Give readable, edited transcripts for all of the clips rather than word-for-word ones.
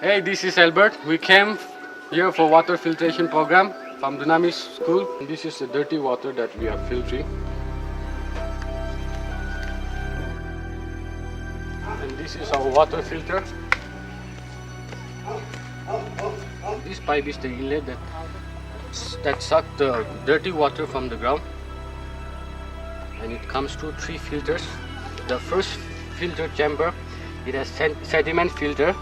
Hey, this is Albert. We came here for water filtration program from Dunamis School. This is the dirty water that we are filtering. And this is our water filter. This pipe is the inlet that sucks the dirty water from the ground. And it comes to 3 filters. The first filter chamber, it has sediment filter.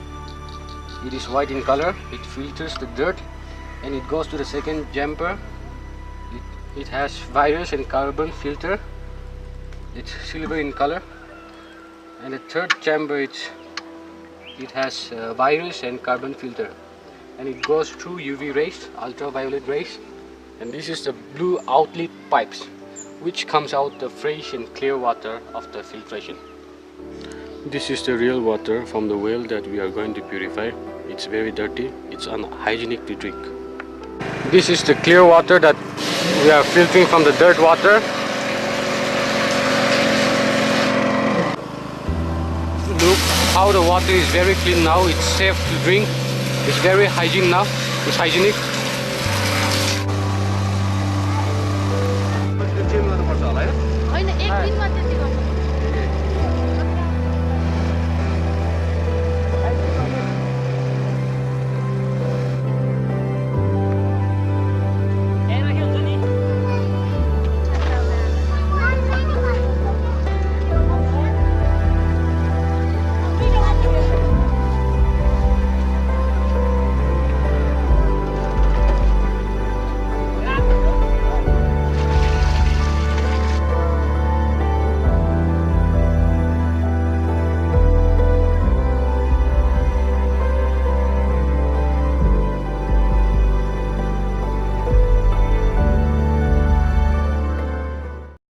It is white in color. It filters the dirt, and it goes to the second chamber. It has virus and carbon filter. It's silver in color. And the third chamber, it has virus and carbon filter, and it goes through UV rays, ultraviolet rays. And this is the blue outlet pipes, which comes out the fresh and clear water of the filtration. This is the real water from the well that we are going to purify. It's very dirty, it's unhygienic to drink. This is the clear water that we are filtering from the dirt water. Look how the water is very clean now, it's safe to drink. It's very hygienic now, it's hygienic. होइन एक दिनमा त्यति